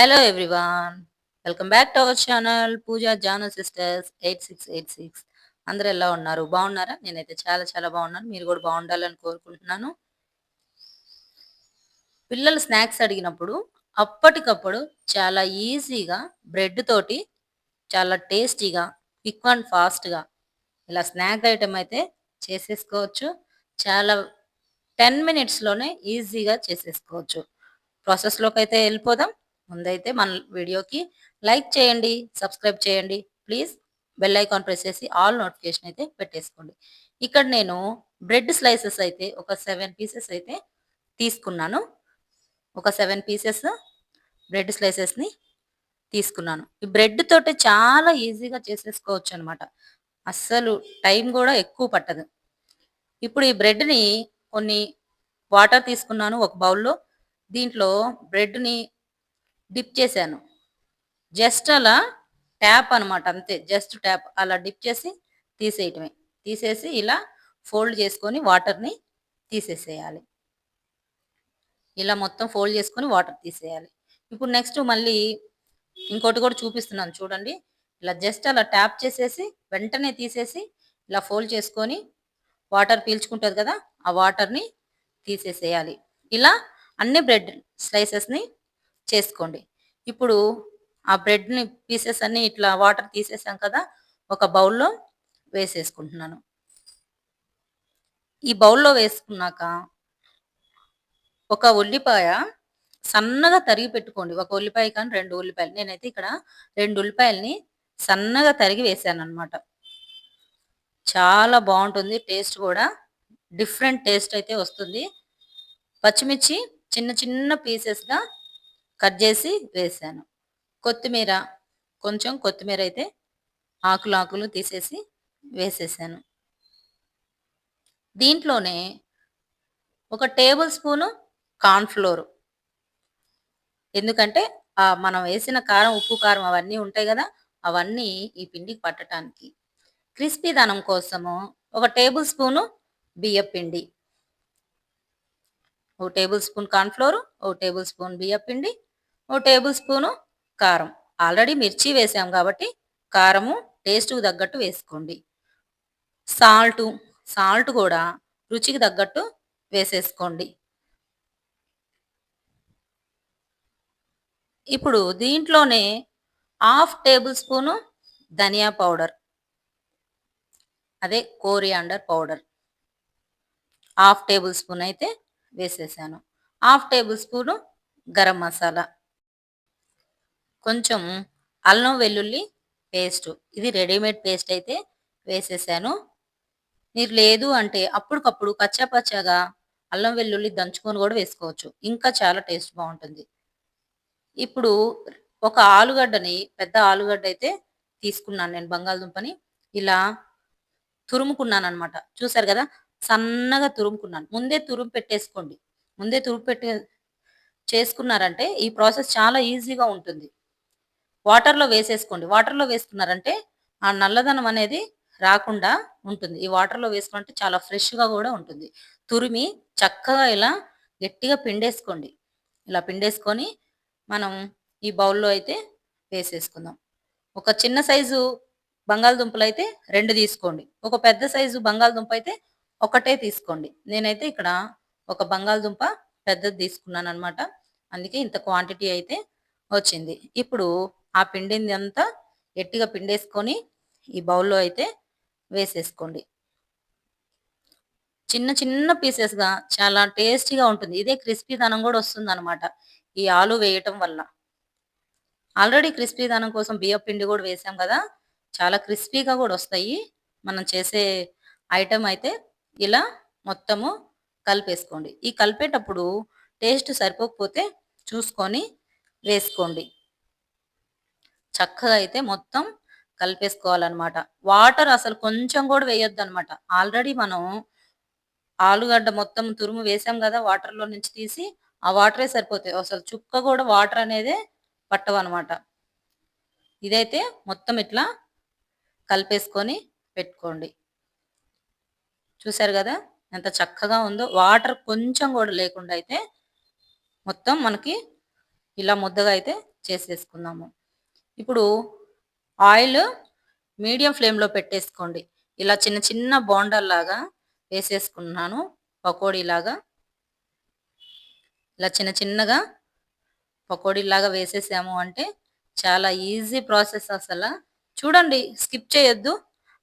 Hello everyone. Welcome back to our channel Pooja Janu sisters 8686. అందరూ ఎలా ఉన్నారు? బాగున్నారా? నేనైతే చాలా చాలా బాగున్నాను. మీరు కూడా బాగుండాలని కోరుకుంటున్నాను. పిల్లలు స్నాక్స్ అడిగినప్పుడు అప్పటికప్పుడు చాలా ఈజీగా బ్రెడ్ తోటి చాలా టేస్టీగా క్విక్ అండ్ ఫాస్ట్గా ఇలా స్నాక్ ఐటెం అయితే చేసేసుకోవచ్చు. చాలా 10 మినిట్స్‌లోనే ఈజీగా చేసేసుకోవచ్చు. ప్రాసెస్‌లోకి అయితే వెళ్ళిపోదాం. ముందైతే మన వీడియోకి లైక్ చేయండి, సబ్స్క్రైబ్ చేయండి. ప్లీజ్ బెల్ ఐకాన్ ప్రెస్ చేసి ఆల్ నోటిఫికేషన్ అయితే పెట్టేసుకోండి. ఇక్కడ నేను బ్రెడ్ స్లైసెస్ అయితే ఒక 7 పీసెస్ అయితే తీసుకున్నాను. ఒక 7 పీసెస్ బ్రెడ్ స్లైసెస్‌ని తీసుకున్నాను. ఈ బ్రెడ్ తోటి చాలా ఈజీగా చేసేసుకోవచ్చనమాట. అస్సలు టైం గూడా ఎక్కువ పట్టదు. ఇప్పుడు ఈ బ్రెడ్‌ని కొన్ని వాటర్ తీసుకున్నాను ఒక బౌల్‌లో. దీంట్లో బ్రెడ్‌ని డిప్ చేశాను. జస్ట్ అలా ట్యాప్ అనమాట అంతే. జస్ట్ ట్యాప్ అలా డిప్ చేసి తీసేయటమే. తీసేసి ఇలా ఫోల్డ్ చేసుకొని వాటర్‌ని తీసేసేయాలి. ఇలా మొత్తం ఫోల్డ్ చేసుకొని వాటర్ తీసేయాలి. ఇప్పుడు నెక్స్ట్ మళ్ళీ ఇంకోటి కూడా చూపిస్తున్నాను చూడండి. ఇలా జస్ట్ అలా ట్యాప్ చేసేసి వెంటనే తీసేసి ఇలా ఫోల్డ్ చేసుకొని వాటర్ పీల్చుకుంటది కదా! ఆ వాటర్‌ని తీసేసేయాలి. ఇలా అన్ని బ్రెడ్ స్లైసెస్‌ని చేసుకోండి. ఇప్పుడు ఆ బ్రెడ్‌ని పీసెస్ అన్నీ ఇట్లా వాటర్ తీసేసాం కదా! ఒక బౌల్‌లో వేసేసుకుంటున్నాను. ఈ బౌల్‌లో వేసుకున్నాక ఒక ఉల్లిపాయ సన్నగా తరిగి పెట్టుకోండి. ఒక ఉల్లిపాయ కానీ 2 ఉల్లిపాయలు. నేనైతే ఇక్కడ 2 ఉల్లిపాయలని సన్నగా తరిగి వేశాననమాట. చాలా బావుంటుంది టేస్ట్ గూడా. డిఫరెంట్ టేస్ట్ అయితే వస్తుంది. పచ్చిమిర్చి చిన్న చిన్న పీసెస్‌గా కట్ జేసి వేశాను. కొత్తిమీర, కొంచెం కొత్తిమీరైతే ఆకులు ఆకులు తీసేసి వేసేసాను. దీంట్లోనే ఒక టేబుల్ స్పూను కార్న్ ఫ్లోర్. ఎందుకంటే మనం వేసిన కారం, ఉప్పు, కారం అవన్నీ ఉంటాయి గదా! అవన్నీ ఈ పిండికి పట్టటానికి. క్రిస్పీదనం కోసము ఒక టేబుల్ స్పూను బియ్యపిండి. ఓ టేబుల్ స్పూన్ కార్న్ ఫ్లోర్, ఓ టేబుల్ స్పూన్ బియ్యపిండి, ఓ టేబుల్ స్పూను కారం. ఆల్రెడీ మిర్చి వేసాం కాబట్టి కారము టేస్ట్‌కి తగ్గట్టు వేసుకోండి. సాల్టు, సాల్ట్ గూడా రుచికి తగ్గట్టు వేసేసుకోండి. ఇప్పుడు దీంట్లోనే హాఫ్ టేబుల్ స్పూను ధనియా పౌడర్. అదే coriander powder. Half table spoon అయితే వేసేసాను. Half table spoon garam masala. కొంచెం అల్లం వెల్లుల్లి పేస్టు. ఇది రెడీమేడ్ పేస్ట్ అయితే వేసేసాను. మీరు లేదు అంటే అప్పటికప్పుడు కచ్చా పచ్చాగా అల్లం వెల్లుల్లి దంచుకొని గూడా వేసుకోవచ్చు. ఇంకా చాలా టేస్ట్ బావుంటుంది. ఇప్పుడు ఒక ఆలుగడ్డని పెద్ద ఆలుగడ్డ అయితే తీసుకున్నాను నేను బంగాళదుంపని. ఇలా తురుముకున్నాననమాట. చూసారు గదా! సన్నగా తురుముకున్నాను. ముందే తురుము పెట్టేసుకోండి. ముందే తురుము చేసుకున్నారంటే ఈ ప్రాసెస్ చాలా ఈజీగా ఉంటుంది. వాటర్‌లో వేసేసుకోండి. వాటర్‌లో వేసుకున్నారంటే ఆ నల్లదనం అనేది రాకుండా ఉంటుంది. ఈ వాటర్‌లో వేసుకుంటే చాలా ఫ్రెష్‌గా గూడా ఉంటుంది. తురిమి చక్కగా ఇలా గట్టిగా పిండేసుకోండి. ఇలా పిండేసుకొని మనం ఈ బౌల్‌లో అయితే వేసేసుకుందాం. ఒక చిన్న సైజు బంగాళదుంపలైతే 2 తీసుకోండి. ఒక పెద్ద సైజు బంగాళదుంప అయితే ఒకటే తీసుకోండి. నేనైతే ఇక్కడ ఒక బంగాళదుంప పెద్దది తీసుకున్నాననమాట. అందుకే ఇంత క్వాంటిటీ అయితే వచ్చింది. ఇప్పుడు ఆ పిండిందంతా గట్టిగా పిండేసుకొని ఈ బౌల్‌లో అయితే వేసేసుకోండి. చిన్న చిన్న పీసెస్‌గా చాలా టేస్టీగా ఉంటుంది. ఇదే క్రిస్పీదనం గూడా వస్తుందనమాట. ఈ ఆలు వేయటం వల్ల. ఆల్రెడీ క్రిస్పీదనం కోసం బియ్యపు పిండి గూడా వేసాం గదా! చాలా క్రిస్పీగా గూడా వస్తాయి. మనం చేసే ఐటెమ్ అయితే ఇలా మొత్తము కలిపేసుకోండి. ఈ కలిపేటప్పుడు టేస్ట్ సరిపోకపోతే చూసుకొని వేసుకోండి. చక్కగా అయితే మొత్తం కలిపేసుకోవాలనమాట. వాటర్ అసలు కొంచెం గూడా వేయొద్దనమాట. ఆల్రెడీ మనం ఆలుగడ్డ మొత్తం తురుము వేసాం గదా! వాటర్‌లో నుంచి తీసి, ఆ వాటరే సరిపోతాయి. అసలు చుక్క గూడా వాటర్ అనేదే పట్టవనమాట. ఇదైతే మొత్తం ఇట్లా కలిపేసుకొని పెట్టుకోండి. చూసారు గదా! ఎంత చక్కగా ఉందో. వాటర్ కొంచెం గూడా లేకుండా అయితే మొత్తం మనకి ఇలా ముద్దగా అయితే చేసేసుకుందాము. ఇప్పుడు ఆయిల్ మీడియం ఫ్లేమ్‌లో పెట్టేసుకోండి. ఇలా చిన్న చిన్న బోండాల్లాగా వేసేసుకున్నాను. పకోడీలాగా ఇలా చిన్న చిన్నగా పకోడీలాగా వేసేసాము అంటే చాలా ఈజీ ప్రాసెస్ అసల. చూడండి, స్కిప్ చేయొద్దు.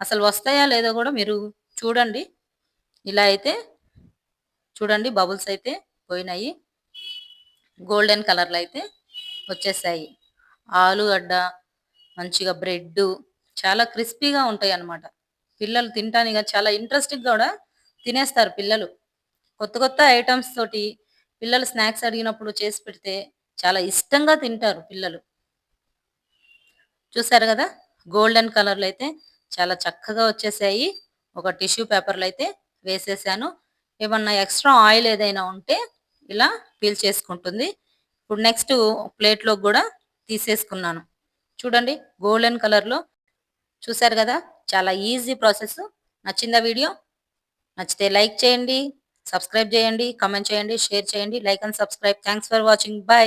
అసలు వస్తాయా లేదో గూడా మీరు చూడండి. ఇలా అయితే చూడండి, బబుల్స్ అయితే పోయినాయి. గోల్డెన్ కలర్‌లో అయితే వచ్చేసాయి. ఆలుగడ్డ, మంచిగా బ్రెడ్డు చాలా క్రిస్పీగా ఉంటాయన్నమాట. పిల్లలు తినటానికి చాలా ఇంట్రెస్ట్‌గా గూడా తినేస్తారు పిల్లలు. కొత్త కొత్త ఐటెమ్స్ తోటి పిల్లలు స్నాక్స్ అడిగినప్పుడు చేసి పెడితే చాలా ఇష్టంగా తింటారు పిల్లలు. చూసారు గదా! గోల్డెన్ కలర్‌లో అయితే చాలా చక్కగా వచ్చేసాయి. ఒక టిష్యూ పేపర్‌లో అయితే వేసేసాను. ఏమన్నా ఎక్స్‌ట్రా ఆయిల్ ఏదైనా ఉంటే ఇలా పీల్చేసుకుంటుంది. ఇప్పుడు నెక్స్ట్ ప్లేట్‌లోకి గూడా తీసేసుకున్నాను. చూడండి, గోల్డెన్ కలర్‌లో చూసారు గదా! చాలా ఈజీ ప్రాసెస్. నచ్చిందా వీడియో? నచ్చితే లైక్ చేయండి, సబ్స్క్రైబ్ చేయండి, కామెంట్ చేయండి, షేర్ చేయండి. Like and subscribe. Thanks for watching. By.